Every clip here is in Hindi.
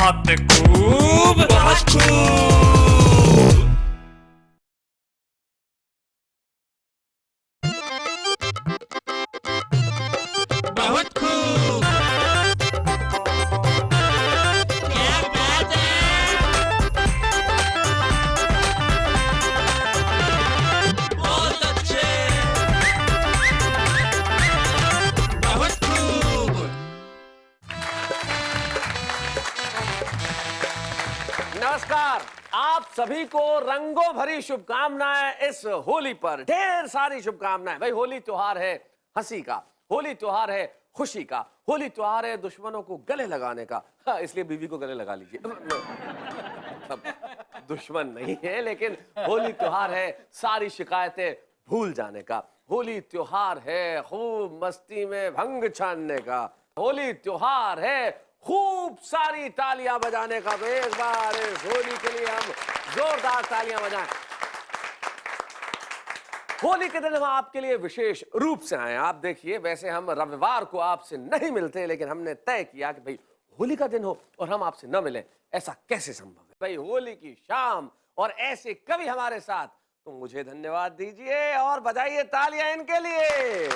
बहुत खूब, बहुत खूब। बहुत खूब। क्या बात है? बहुत अच्छे। बहुत खूब। नमस्कार, आप सभी को रंगों भरी शुभकामनाएं। इस होली पर ढेर सारी शुभकामनाएं। भाई होली त्योहार है हंसी का, होली त्योहार है खुशी का, होली त्योहार है दुश्मनों को गले लगाने का। हाँ, इसलिए बीवी को गले लगा लीजिए। सब दुश्मन नहीं है, लेकिन होली त्योहार है सारी शिकायतें भूल जाने का। होली त्योहार है खूब मस्ती में भंग छानने का। होली त्योहार है खूब सारी तालियां बजाने का। तो एक बार इस होली के लिए हम जोरदार तालियां बजाएं। होली के दिन हम आपके लिए विशेष रूप से आए। आप देखिए, वैसे हम रविवार को आपसे नहीं मिलते, लेकिन हमने तय किया कि भाई होली का दिन हो और हम आपसे न मिलें, ऐसा कैसे संभव है। भाई होली की शाम और ऐसे कवि हमारे साथ, तो मुझे धन्यवाद दीजिए और बजाइए तालियां इनके लिए।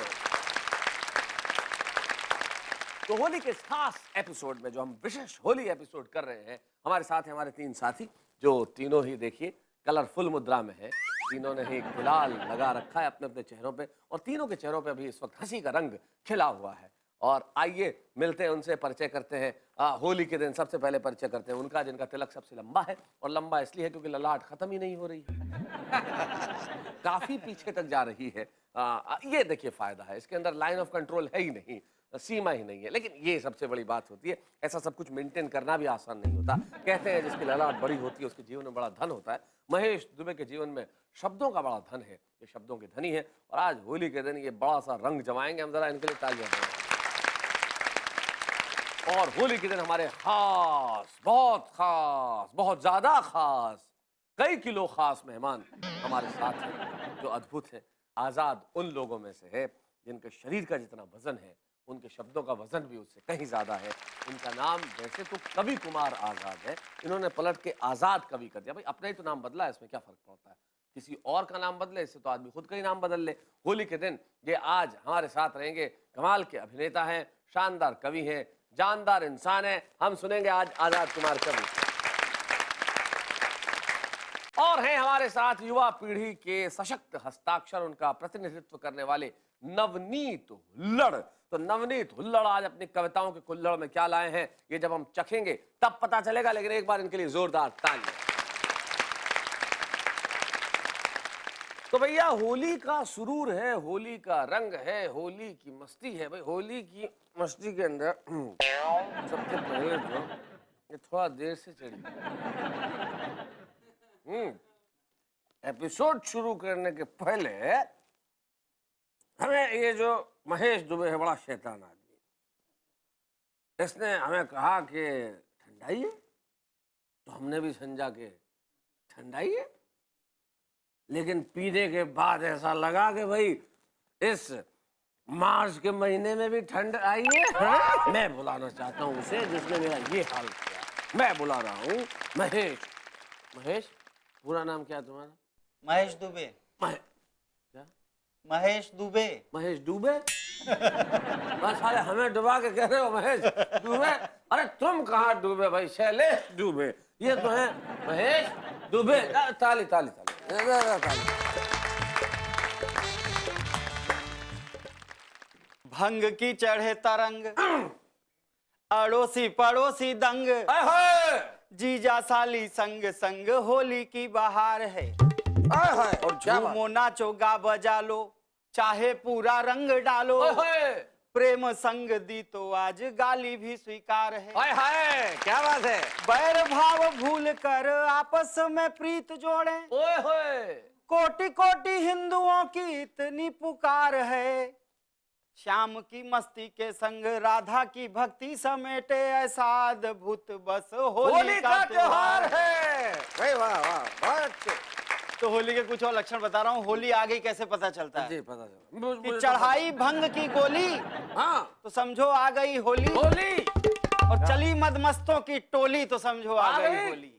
तो होली के खास एपिसोड में, जो हम विशेष होली एपिसोड कर रहे हैं, हमारे साथ हैं हमारे तीन साथी, जो तीनों ही देखिए कलरफुल मुद्रा में है। तीनों ने ही गुलाल लगा रखा है अपने अपने चेहरों पे, और तीनों के चेहरों पे अभी इस वक्त हंसी का रंग खिला हुआ है। और आइए मिलते हैं उनसे, परिचय करते हैं। होली के दिन सबसे पहले परिचय करते हैं उनका, जिनका तिलक सबसे लंबा है, और लंबा इसलिए है क्योंकि ललाट खत्म ही नहीं हो रही है। काफी पीछे तक जा रही है। ये देखिए फायदा है, इसके अंदर लाइन ऑफ कंट्रोल है ही नहीं, सीमा ही नहीं है। लेकिन ये सबसे बड़ी बात होती है, ऐसा सब कुछ मेंटेन करना भी आसान नहीं होता। कहते हैं जिसकी ललाट बड़ी होती है उसके जीवन में बड़ा धन होता है। महेश दुबे के जीवन में शब्दों का बड़ा धन है, ये शब्दों के धनी है, और आज होली के दिन ये बड़ा सा रंग जमाएंगे हम। जरा इनके लिए तालियां दें। और होली के दिन हमारे खास, बहुत ज्यादा खास, कई किलो खास मेहमान हमारे साथ हैं, जो अद्भुत है। आजाद उन लोगों में से है जिनके शरीर का जितना वजन है, उनके शब्दों का वजन भी उससे कहीं ज्यादा है। उनका नाम वैसे तो कवि कुमार आजाद है, इन्होंने पलट के आजाद कवि कर दिया। भाई अपना ही तो नाम बदला है, इसमें क्या फर्क पड़ता है। किसी और का नाम बदले, इससे तो आदमी खुद का ही नाम बदल ले। होली के दिन ये आज हमारे साथ रहेंगे। कमाल के अभिनेता हैं, शानदार कवि हैं, जानदार इंसान है। हम सुनेंगे आज आजाद कुमार कवि। और हैं हमारे साथ युवा पीढ़ी के सशक्त हस्ताक्षर, उनका प्रतिनिधित्व करने वाले नवनीत हुल्लड़। तो नवनीत हुल्लड़ आज अपनी कविताओं के कुल्लड़ में क्या लाए हैं, ये जब हम चखेंगे तब पता चलेगा। लेकिन एक बार इनके लिए जोरदार तालियां। तो भैया होली का सुरूर है, होली का रंग है, होली की मस्ती है। भाई होली की मस्ती के अंदर सबसे पहले तो ये थोड़ा देर से चढ़ी। एपिसोड शुरू करने के पहले हमें ये जो महेश दुबे है, बड़ा शैतान आदमी, इसने हमें कहा कि ठंडाइए, तो हमने भी समझा के ठंडाइए। लेकिन पीने के बाद ऐसा लगा कि भाई इस मार्च के महीने में भी ठंड आई है। मैं बुलाना चाहता हूँ उसे जिसने मेरा ये हाल किया। मैं बुला रहा हूँ महेश। महेश, पूरा नाम क्या है तुम्हारा? महेश दुबे। क्या? महेश दुबे। महेश दुबे? बस साले हमें डुबा के कह रहे हो महेश दुबे? अरे तुम कहाँ डूबे भाई, शैलेश दुबे। ये तो है महेश दुबे। ताली ताली ताली। भंग की चढ़े तरंग, अड़ोसी पड़ोसी दंग, जीजा साली संग संग, होली की बहार है। और झूमो नाचो गा बजा लो, चाहे पूरा रंग डालो। प्रेम संग दी तो आज गाली भी स्वीकार है। हाय हाय, क्या बात है। बैर भाव भूल कर आपस में प्रीत जोड़े। ओए होए, कोटि कोटि हिंदुओं की इतनी पुकार है। श्याम की मस्ती के संग राधा की भक्ति समेटे, ऐसा अद्भुत बस होली का त्योहार है। वाह वाह वाह, बहुत अच्छे। तो होली के कुछ और लक्षण बता रहा हूँ। होली आ गई कैसे पता चलता है? जी पता चला। कि चढ़ाई भंग की गोली, हाँ तो समझो आ गई होली। होली और चली मदमस्तों की टोली तो समझो आ गई होली।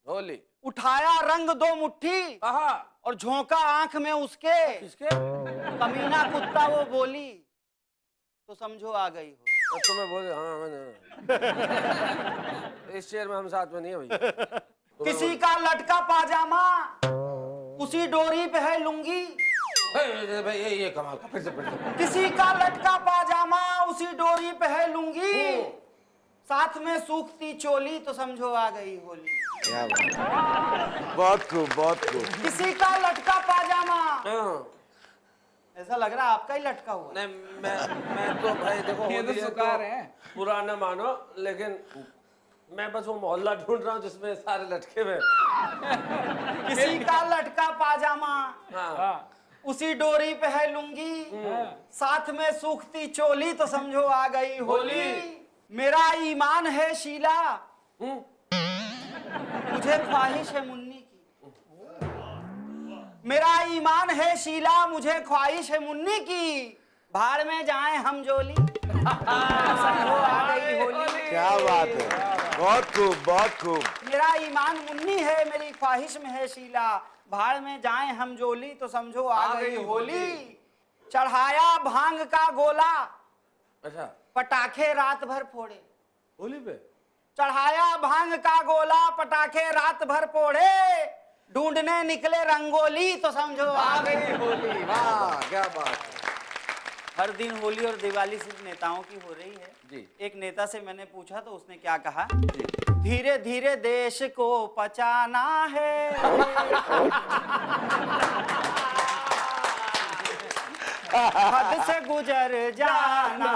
होली उठाया रंग दो मुट्ठी आहा और झोंका आंख में उसके, किसके? कमीना कुत्ता वो बोली तो समझो आ गई होली। और तुम्हें बोले हाँ इस शेर में हम साथ में नहीं है भैया। किसी का लटका पाजामा उसी डोरी पे है लुंगी, भाई ये कमाल का फिर से किसी का लटका पाजामा उसी डोरी पे है लुंगी, साथ में सूखती चोली तो समझो आ गई होली। क्या बात, बहुत खूब बहुत खूब। किसी का लटका पाजामा, हाँ। ऐसा लग रहा है आपका ही लटका हुआ। नहीं मैं तो भाई देखो ये तो होली है सुकार है। पुराना मानो, लेकिन मैं बस वो मोहल्ला ढूंढ रहा हूँ जिसमें सारे लटके हुए। किसी का लटका पाजामा हाँ उसी डोरी पे है लुंगी, साथ में सूखती चोली तो समझो आ गई होली। मेरा ईमान है शीला मुझे ख्वाहिश है मुन्नी की, मेरा ईमान है शीला मुझे ख्वाहिश है मुन्नी की, भाड़ में जाएं हम जोली समझो आ गई होली। क्या बात है, बहुत खूब बहुत खूब। मेरा ईमान मुन्नी है मेरी ख्वाहिश में है शीला, भाड़ में जाएं हम जोली तो समझो आ गई होली। चढ़ाया भांग का गोला अच्छा पटाखे रात भर फोड़े, होली पे चढ़ाया भांग का गोला पटाखे रात भर फोड़े, ढूंढने निकले रंगोली तो समझो आ गई होली। वाह क्या बात है। हर दिन होली और दिवाली सिर्फ नेताओं की हो रही है जी। एक नेता से मैंने पूछा तो उसने क्या कहा, धीरे धीरे देश को पचाना है हद से गुजर जाना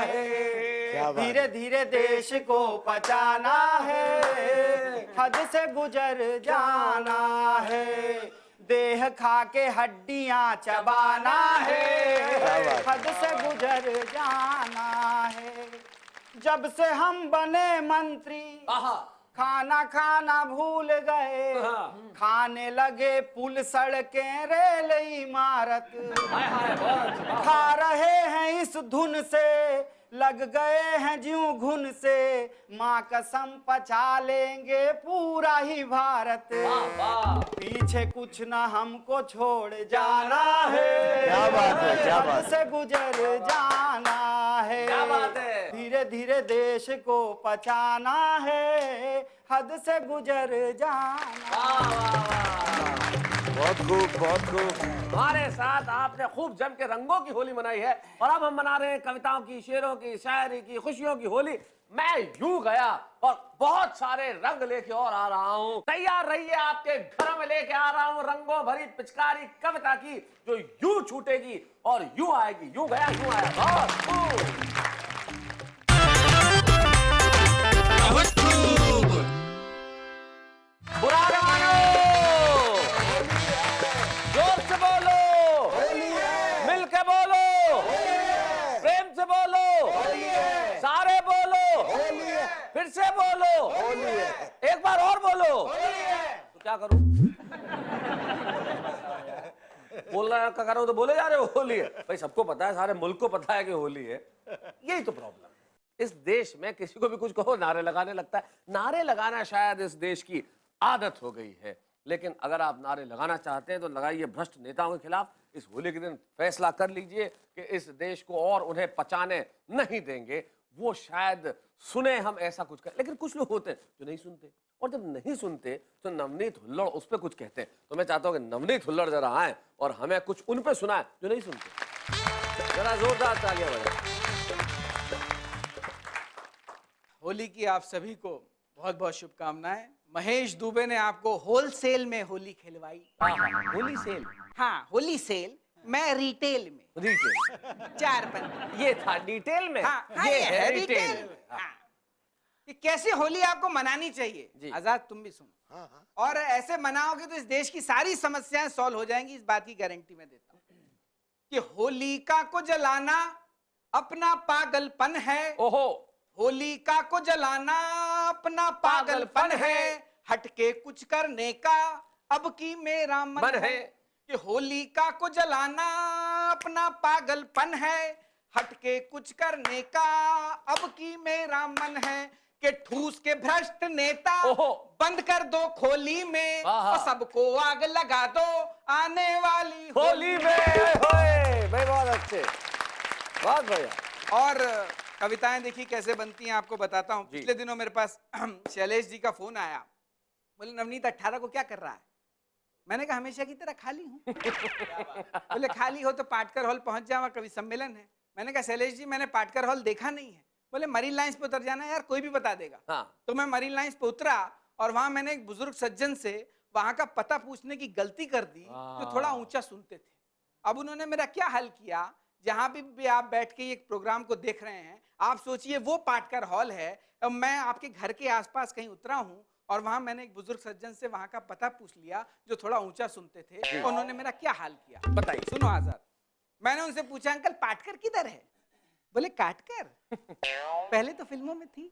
है, धीरे धीरे देश को पचाना है, हद से गुजर जाना है, देह खा के हड्डियां चबाना है, हद से गुजर जाना है। जब से हम बने मंत्री खाना खाना भूल गए, खाने लगे पुल सड़कें रेल इमारत, खा रहे हैं इस धुन से लग गए हैं ज्यों घुन से, माँ कसम पचा लेंगे पूरा ही भारत, पीछे कुछ ना हमको छोड़ जाना है, क्या बात है, क्या बात हद से गुजर जाना है, क्या बात है। धीरे धीरे देश को पचाना है, हद से गुजर जाना। बहुत खूब बहुत खूब। हमारे साथ आपने खूब जम के रंगों की होली मनाई है और अब हम मना रहे हैं कविताओं की, शेरों की, शायरी की, खुशियों की होली। मैं यूं गया और बहुत सारे रंग लेके और आ रहा हूँ, तैयार रहिए, आपके घर में लेके आ रहा हूँ रंगों भरी पिचकारी कविता की, जो यूं छूटेगी और यूं आएगी। यूं गया यूं आया। बहुत खूब। बहुत खूब। बुरा न मानो, जोर से बोलो, मिल के बोलो, प्रेम से बोलो, सारे बोलो, फिर से बोलो, एक बार और बोलो। तो क्या करूं? बोलना क्या करो तो बोले जा रहे हो होली है। भाई सबको पता है, सारे मुल्क को पता है कि होली है। यही तो प्रॉब्लम है। इस देश में किसी को भी कुछ कहो नारे लगाने लगता है। नारे लगाना शायद इस देश की आदत हो गई है, लेकिन अगर आप नारे लगाना चाहते हैं तो लगाइए भ्रष्ट नेताओं के खिलाफ। इस होली के दिन फैसला कर लीजिए कि इस देश को और उन्हें पचाने नहीं देंगे। वो शायद सुने हम ऐसा कुछ करें, लेकिन कुछ लोग होते हैं जो नहीं सुनते, और जब नहीं सुनते तो नवनीत हुल्लड़ उस पर कुछ कहते हैं। तो मैं चाहता हूं कि नवनीत हुल्लड़ जरा आए और हमें कुछ उन पे सुनाए जो नहीं सुनते। जरा जोरदार तालियां बजाएं। होली की आप सभी को बहुत बहुत शुभकामनाएं। महेश दुबे ने आपको होलसेल में होली खिलवाई। होली सेल, हाँ होली सेल, मैं रिटेल में रिटेल 4 बंद। ये था डिटेल में। हाँ, हाँ, ये ये है है रिटेल रिटेल। में। हाँ। कि कैसे होली आपको मनानी चाहिए। जी। आजाद तुम भी सुनो। और ऐसे मनाओगे तो इस देश की सारी समस्याएं सॉल्व हो जाएंगी, इस बात की गारंटी मैं देता हूँ। कि होलिका को जलाना अपना पागलपन है, ओहो, होलिका को जलाना अपना पागलपन है, हटके कुछ करने का अब की मेरा मन है। कि होलिका को जलाना अपना पागलपन है, हटके कुछ करने का अब की मेरा मन है कि ठूस के भ्रष्ट नेता बंद कर दो खोली में और सबको आग लगा दो आने वाली होली में। भाई बहुत अच्छे, बहुत बढ़िया। और कविताएं देखिए कैसे बनती हैं, आपको बताता हूँ। पिछले दिनों मेरे पास शैलेश जी का फोन आया, बोले नवनीत 18 को क्या कर रहा है? मैंने कहा हमेशा की तरह खाली हूँ। बोले खाली हो तो पाटकर हॉल पहुंच जाओ, कवि सम्मेलन है। मैंने कहा शैलेश जी मैंने पाटकर हॉल देखा नहीं है। बोले मरीन लाइन्स पे उतर जाना यार, कोई भी बता देगा। हाँ। तो मैं मरीन लाइन्स पे उतरा और वहां मैंने एक बुजुर्ग सज्जन से वहां का पता पूछने की गलती कर दी, जो थोड़ा ऊंचा सुनते थे। अब उन्होंने मेरा क्या हाल किया, जहां भी आप बैठ के एक प्रोग्राम को देख रहे हैं, आप सोचिए वो पाटकर हॉल है, अब मैं आपके घर के आसपास कहीं उतरा हूं और वहां मैंने एक बुजुर्ग सज्जन से वहां का पता पूछ लिया जो थोड़ा ऊंचा सुनते थे। उन्होंने मेरा क्या हाल किया बताइए, सुनो आजाद। मैंने उनसे पूछा अंकल पाटकर किधर है? बोले काटकर? पहले तो फिल्मों में थी,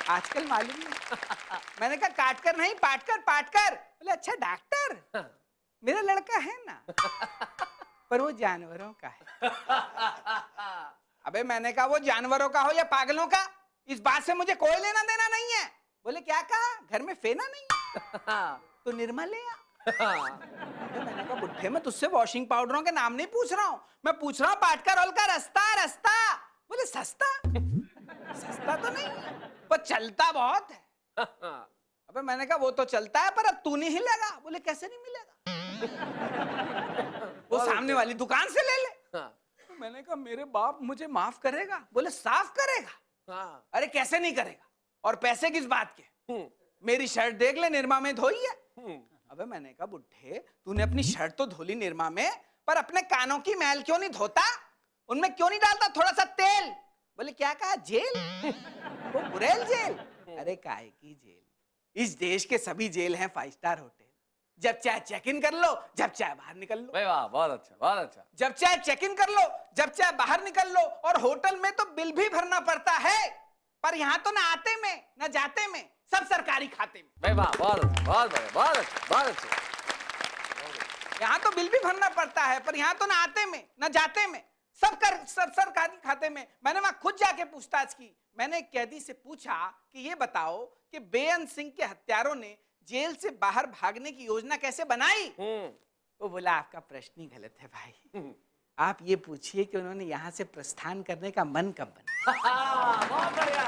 आजकल मालूम नहीं। मैंने कहा काटकर नहीं पाटकर, पाटकर। बोले अच्छा डॉक्टर, मेरा लड़का है ना, पर वो जानवरों का है। अबे मैंने कहा वो जानवरों का हो या पागलों का, इस बात से मुझे कोई लेना देना नहीं है। बोले क्या कहा, घर में फेना नहीं है? तो निरमा ले आ। मैंने कहा बुढ़े मैं तुझसे वॉशिंग पाउडरों के नाम नहीं पूछ रहा हूँ, मैं पूछ रहा हूँ पाटकर हॉल का रास्ता। रास्ता? बोले सस्ता? सस्ता तो नहीं पर चलता बहुत है। अबे मैंने कहा वो तो चलता है पर अब तू नहीं हिलेगा। बोले कैसे नहीं मिलेगा? वो सामने वाली दुकान से ले ले। तो मैंने कहा मेरे बाप मुझे माफ करेगा? बोले साफ करेगा। अरे कैसे नहीं करेगा, और पैसे किस बात के? मेरी शर्ट देख ले, निरमा में धोई है। अबे मैंने कहा बुढ़े तूने अपनी शर्ट तो धोली निरमा में, पर अपने कानों की मैल क्यों नहीं धोता? उनमें क्यों नहीं डालता थोड़ा सा तेल? बोले क्या कहा, जेल? वो बुरेल जेल? अरे काहे की जेल, इस देश के सभी जेल हैं 5 स्टार होटल। जब चाहे चेक इन कर लो, जब चाहे बाहर निकल लो। वाह बहुत अच्छा, बहुत अच्छा। जब चाहे चेक इन कर लो, जब चाहे बाहर निकल लो, और होटल में तो बिल भी भरना पड़ता है, पर यहाँ तो ना आते में ना जाते में, सब सरकारी खाते में। वाह बहुत अच्छा, बहुत अच्छा, बहुत अच्छा। यहाँ तो बिल भी भरना पड़ता है, पर यहाँ तो ना आते में ना जाते में, सब सरकारी खाते में। मैंने वहां खुद जाके पूछताछ की। मैंने एक कैदी से पूछा कि ये बताओ कि बेअंत सिंह के हत्यारों ने जेल से बाहर भागने की योजना कैसे बनाई? वो बोला आपका प्रश्न ही गलत है भाई, आप ये पूछिए कि उन्होंने यहाँ से प्रस्थान करने का मन कब बना। बहुत बढ़िया,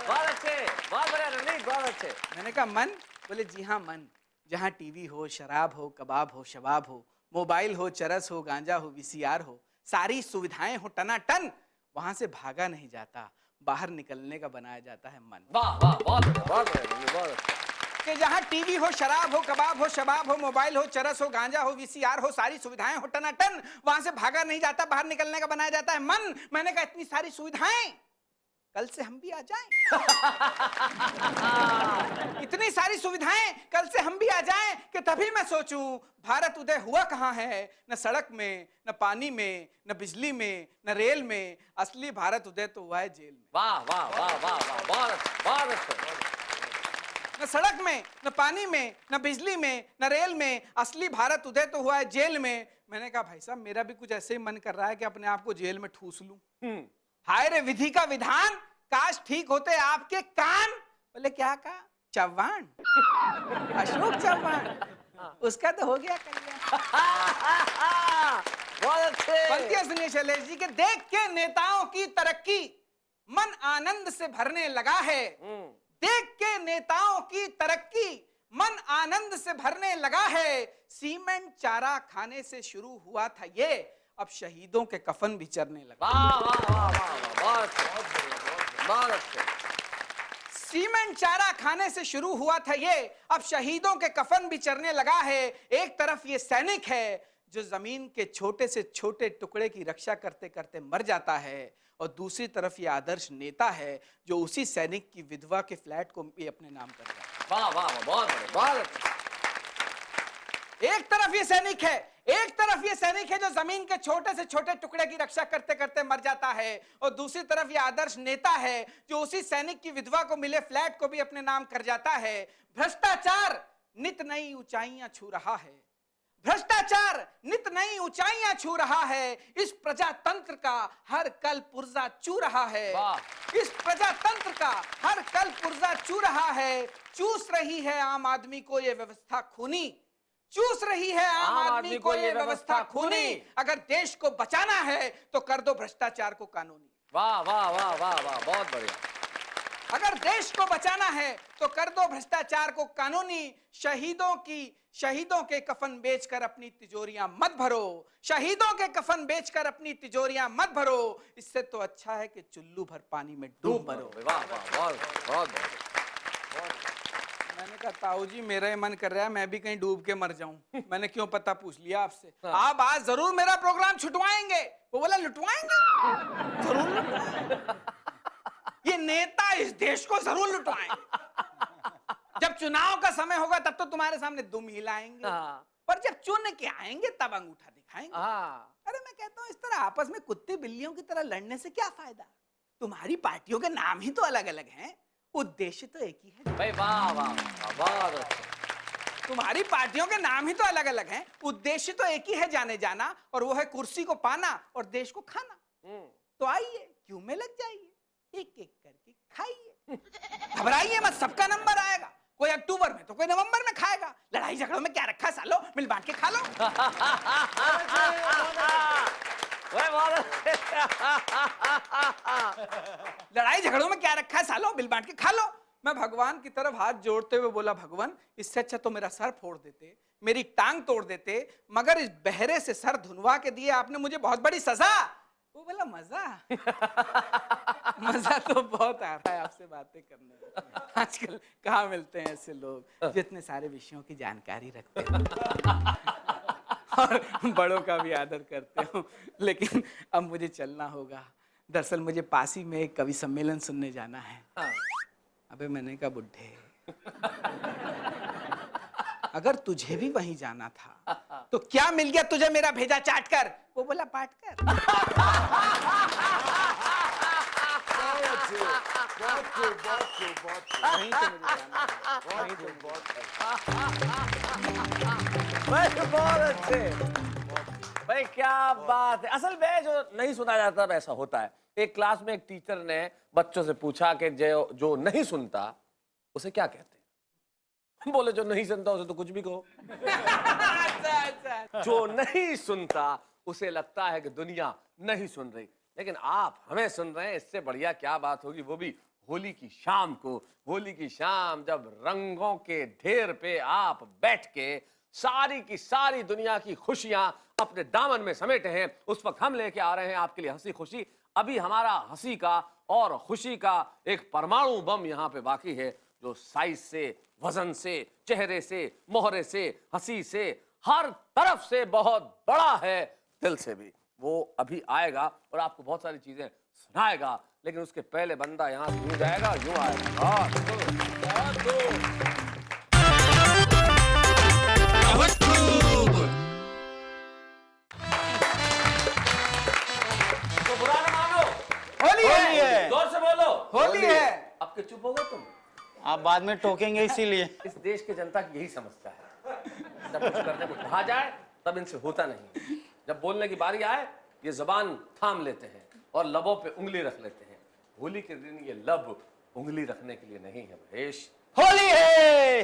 बहुत अच्छे, बहुत बढ़िया रणनीत, बहुत अच्छे। मैंने कहा मन? बोले जी हाँ मन, जहाँ टीवी हो, शराब हो, कबाब हो, शबाब हो, मोबाइल हो, चरस हो, गांजा हो, वीसीआर हो, सारी सुविधाएं हो टनाटन, वहां से भागा नहीं जाता, बाहर निकलने का बनाया जाता है मन। वाह वाह बहुत बढ़िया, बहुत बढ़िया, बहुत अच्छा। कि जहाँ टीवी हो, शराब हो, कबाब हो, शबाब हो, मोबाइल हो, चरस हो, गांजा हो, वीसीआर हो, सारी सुविधाएं हो टनाटन, वहां से भागा नहीं जाता, बाहर निकलने का बनाया जाता है मन। मैंने कहा इतनी सारी सुविधाएं, कल से हम भी आ जाएं। इतनी सारी सुविधाएं, कल से हम भी आ जाएं कि तभी मैं सोचूं भारत उदय हुआ कहाँ है? न सड़क में, न पानी में, न बिजली में, न रेल में, असली भारत उदय तो हुआ है जेल में। वाह वाह वाह वाह वाह, बहुत अच्छा, बहुत अच्छा। न सड़क में, न पानी में, न बिजली में, न रेल में, असली भारत उदय तो हुआ है जेल में। मैंने कहा भाई साहब मेरा भी कुछ ऐसे ही मन कर रहा है कि अपने आप को जेल में ठूस लूं। हाय रे विधि का विधान, काश ठीक होते आपके कान। बोले क्या कहा? चौहान, अशोक चौहान, उसका तो हो गया कल्याण। बहुत अच्छे। पंक्तियां सुनिए शैलेश जी के। देख के नेताओं की तरक्की मन आनंद से भरने लगा है। देख के नेताओं की तरक्की मन आनंद से भरने लगा है। सीमेंट चारा खाने से शुरू हुआ था ये, अब शहीदों के कफन भी चरने लगा। वाह वाह वाह वाह, बहुत बहुत अच्छे। सीमेंट चारा खाने से शुरू हुआ था ये, अब शहीदों के कफन भी चरने लगा है। एक तरफ ये सैनिक है जो जमीन के छोटे से छोटे टुकड़े की रक्षा करते करते मर जाता है, और दूसरी तरफ ये आदर्श नेता है जो उसी सैनिक की विधवा के फ्लैट को भी अपने नाम कर रहा है। वाह वाह बहुत बहुत अच्छा। एक तरफ ये सैनिक है, एक तरफ ये सैनिक है जो जमीन के छोटे से छोटे टुकड़े की रक्षा करते करते मर जाता है, और दूसरी तरफ ये आदर्श नेता है जो उसी सैनिक की विधवा को मिले फ्लैट को भी अपने नाम कर जाता है। भ्रष्टाचार नित नई ऊंचाइयां छू रहा है, भ्रष्टाचार नित नई ऊंचाइयां छू रहा है। इस प्रजातंत्र का हर कल पुर्जा चू रहा है। वाह। इस प्रजातंत्र का हर कल पुर्जा चू रहा है। चूस रही है आम आदमी को ये व्यवस्था खूनी। चूस रही है आम आदमी को ये व्यवस्था खूनी। अगर देश को बचाना है तो कर दो भ्रष्टाचार को कानूनी। वाह वाह वाह वाह वाह, बहुत बढ़िया। अगर देश को बचाना है तो कर दो भ्रष्टाचार को कानूनी। शहीदों के कफन बेचकर अपनी तिजोरियां मत भरो। शहीदों के कफन बेचकर अपनी तिजोरियां मत भरो। इससे तो अच्छा है कि चुल्लू भर पानी में डूब मरो। वाह वाह, बहुत बहुत बहुत। मैंने कहा ताऊ जी मेरा ही मन कर रहा है मैं भी कहीं डूब के मर जाऊं। मैंने क्यों पता पूछ लिया आपसे। आप आज जरूर मेरा प्रोग्राम छुटवाएंगे। वो बोला लुटवाएंगे जरूर। ये नेता इस देश को जरूर लुटवाएंगे। जब चुनाव का समय होगा तब तो तुम्हारे सामने दुम हिलाएंगे। पर जब चुन के आएंगे तब अंगूठा दिखाएंगे। अरे मैं कहता हूँ इस तरह आपस में कुत्ते बिल्लियों की तरह लड़ने से क्या फायदा। तुम्हारी पार्टियों के नाम ही तो अलग अलग हैं, उद्देश्य तो एक ही है। भाई वाह वाह वाह, बहुत अच्छा। तुम्हारी पार्टियों के नाम ही तो अलग अलग हैं, उद्देश्य तो एक ही है जाने जाना, और वो है कुर्सी को पाना और देश को खाना। तो आइए क्यों में लग जाइए, एक एक करके खाइए। घबराइए मत, सबका नंबर आएगा। कोई अक्टूबर में तो कोई नवंबर में खाएगा। लड़ाई झगड़ों में क्या रखा सालो, मिल बांट के खा लो। लड़ाई झगड़ों में क्या रखा है सालो, मिल बांट के खा लो। मैं भगवान की तरफ हाथ जोड़ते हुए बोला भगवान इससे अच्छा तो मेरा सर फोड़ देते, मेरी टांग तोड़ देते, मगर इस बहरे से सर धुनवा के दिए आपने मुझे बहुत बड़ी सजा। वो बोला मजा मजा तो बहुत आ रहा है आपसे बातें करने में। आजकल कहाँ मिलते हैं ऐसे लोग जितने सारे विषयों की जानकारी रखते हैं और बड़ों का भी आदर करते हो। लेकिन अब मुझे चलना होगा। दरअसल मुझे पासी में एक कवि सम्मेलन सुनने जाना है। अबे मैंने कहा बुड्ढे अगर तुझे भी वहीं जाना था तो क्या मिल गया तुझे मेरा भेजा चाट कर। वो बोला पाट कर। वहीं तो मुझे जाना है, वहीं तो बहुत अच्छे भाई, क्या बात है। असल में जो नहीं सुना जाता वैसा होता है। एक क्लास में एक टीचर ने बच्चों से पूछा कि जो नहीं सुनता उसे क्या कहते हैं। बोले जो नहीं सुनता उसे तो कुछ भी कहो। जो नहीं सुनता उसे लगता है कि दुनिया नहीं सुन रही, लेकिन आप हमें सुन रहे हैं, इससे बढ़िया क्या बात होगी। वो भी होली की शाम को, होली की शाम जब रंगों के ढेर पे आप बैठ के सारी की सारी दुनिया की खुशियां अपने दामन में समेटे हैं। उस वक्त हम लेके आ रहे हैं आपके लिए हंसी खुशी। अभी हमारा हंसी का और खुशी का एक परमाणु बम यहाँ पे बाकी है, जो साइज से, वजन से, चेहरे से, मोहरे से, हंसी से, हर तरफ से बहुत बड़ा है, दिल से भी। वो अभी आएगा और आपको बहुत सारी चीजें सुनाएगा, लेकिन उसके पहले बंदा यहाँ से यूं जाएगा, यूं आएगा। बहुत खूब। तो बुरा ना मानो, होली है, जोर से बोलो होली है। अब के चुप हो गए तुम। आप बाद में टोकेंगे इसीलिए। इस देश की जनता की यही समस्या है, जब कुछ करने को कहा जाए तब इनसे होता नहीं। जब बोलने की बारी आए ये जबान थाम लेते हैं और लबों पे उंगली रख लेते हैं। होली के दिन ये लब उंगली रखने के लिए नहीं है महेश। होली है।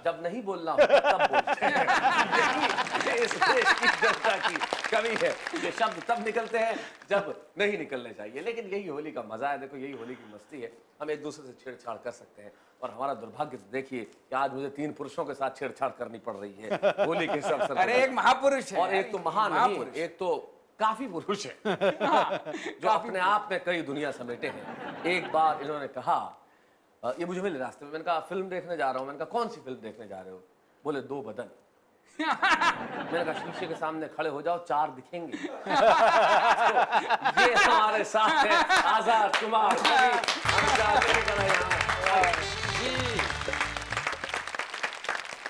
जब नहीं बोलना होता तब बोलते हैं। यही इस देश की जनता की कमी है। ये शब्द तब निकलते हैं जब नहीं निकलने चाहिए, लेकिन यही होली का मजा है। देखो यही होली की मस्ती है। हम एक दूसरे से छेड़छाड़ कर सकते हैं, और हमारा दुर्भाग्य तो देखिए कि आज मुझे 3 पुरुषों के साथ छेड़छाड़ करनी पड़ रही है होली के इस अवसर पर। अरे एक महापुरुष है और एक तो महान नहीं, एक तो काफी पुरुष है जो अपने आप में कई दुनिया समेटे हैं। एक बार इन्होंने कहा, ये मुझे मिले रास्ते में, मैंने कहा फिल्म देखने जा रहा हूँ। मैंने कहा कौन सी फिल्म देखने जा रहे हो? बोले 2 बदन। मैंने कहा शीशे के सामने खड़े हो जाओ, 4 दिखेंगे। तो ये हमारे साथ है आजाद कुमार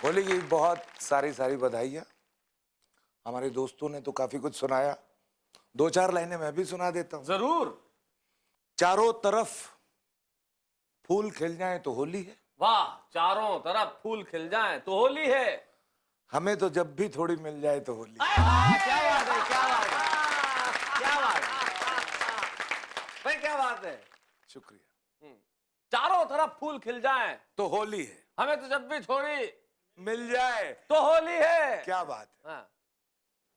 होली की बहुत सारी बधाइयाँ। हमारे दोस्तों ने तो काफी कुछ सुनाया, 2-4 लाइनें मैं भी सुना देता हूँ। जरूर। चारों तरफ फूल खिल जाए तो होली है। वाह, चारों तरफ फूल खिल जाए तो होली है। हमें तो जब भी थोड़ी मिल जाए तो होली। क्या बात है, क्या बात है, क्या बात है भाई, क्या बात है। शुक्रिया। चारों तरफ फूल खिल जाएं तो होली है, हमें तो जब भी थोड़ी मिल जाए तो होली है। क्या बात है। हाँ,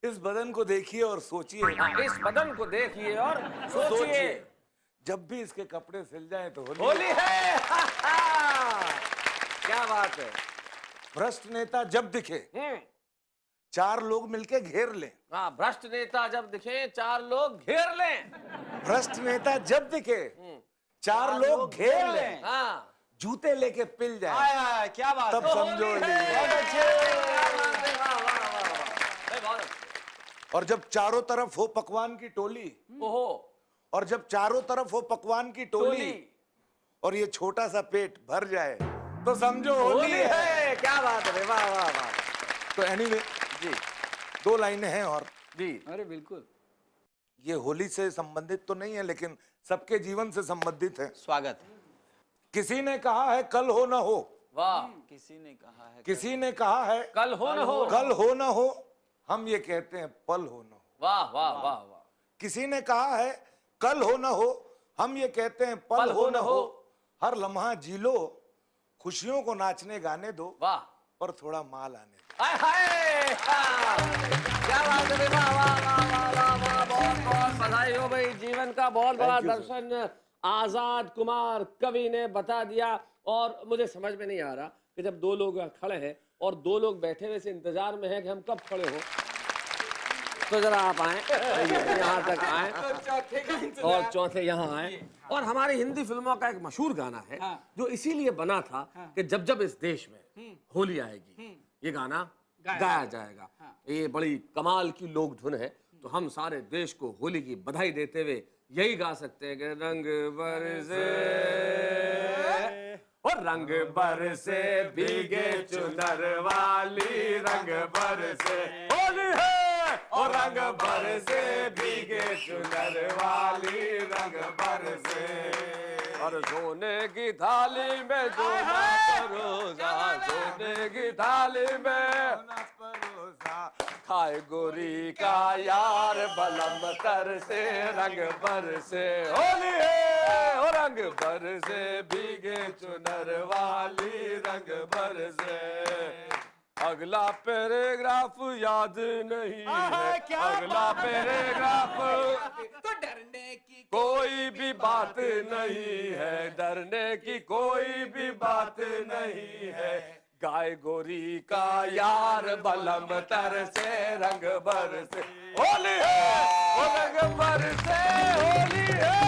इस बदन को देखिए और सोचिए, हाँ, इस बदन को देखिए और सोचिए, जब भी इसके कपड़े सिल जाएं तो होली है। क्या बात है। भ्रष्ट नेता जब दिखे 4 लोग मिलके घेर लें। हाँ, भ्रष्ट नेता जब दिखे 4 लोग घेर लें। भ्रष्ट नेता जब दिखे 4 लोग घेर लें। हाँ, जूते लेके पिल जाए आय आय, क्या बात तब है। समझो होली है। बहुत अच्छे, क्या बात है, वाह, वाह, वाह, वाह। बहुत अच्छे। और जब चारों तरफ हो पकवान की टोली, ओहो, और जब चारों तरफ हो पकवान की टोली, और ये छोटा सा पेट भर जाए तो समझो होली है। क्या बात है, वाह वाह वाह। तो एनीवे जी 2 लाइनें हैं और जी, अरे बिल्कुल। ये होली से संबंधित तो नहीं है लेकिन सबके जीवन से संबंधित है। स्वागत। किसी ने कहा है कल हो ना हो, वाह। किसी ने कहा है किसी ने कहा है कल हो न हो, कल हो ना हो, हम ये कहते हैं पल हो ना हो। वाह वाह वाह वाह। किसी ने कहा है कल हो ना हो, हम ये कहते हैं पल हो ना हो। हर लम्हा जी लो, खुशियों को नाचने गाने दो, वाह। और थोड़ा माल आने दो। हाय हाय, क्या बात है, वाह वाह वाह वाह वाह वाह। बहुत बहुत बधाई हो भाई। जीवन का बहुत बड़ा Thank you, दर्शन आजाद कुमार कवि ने बता दिया। और मुझे समझ में नहीं आ रहा कि जब 2 लोग खड़े हैं और 2 लोग बैठे हुए से इंतजार में हैं कि हम कब खड़े हो, तो जरा आप आए, यहाँ तक आए और चौथे यहाँ आए। और हमारी हिंदी फिल्मों का एक मशहूर गाना है जो इसीलिए बना था कि जब जब इस देश में होली आएगी ये गाना गाया जाएगा। ये बड़ी कमाल की लोक धुन है। तो हम सारे देश को होली की बधाई देते हुए यही गा सकते हैं कि रंग बरसे और रंग बरसे भीगे चुनर वाली, रंग बरसे होली है और रंग बरसे भीगे चुनर वाली, रंग बरसे। और सोने की थाली में जो परोसा, सोने की थाली में खाए गोरी का यार बलम तर से, रंग बरसे होली है और रंग बरसे भीगे चुनर वाली, रंग बरसे। अगला पैराग्राफ याद नहीं है, अगला पैराग्राफ तो डरने की कोई भी बात नहीं है, डरने की कोई भी बात नहीं है। गाय गोरी का यार बलम तर से, रंग बरसे होली है, रंग बरसे होली है।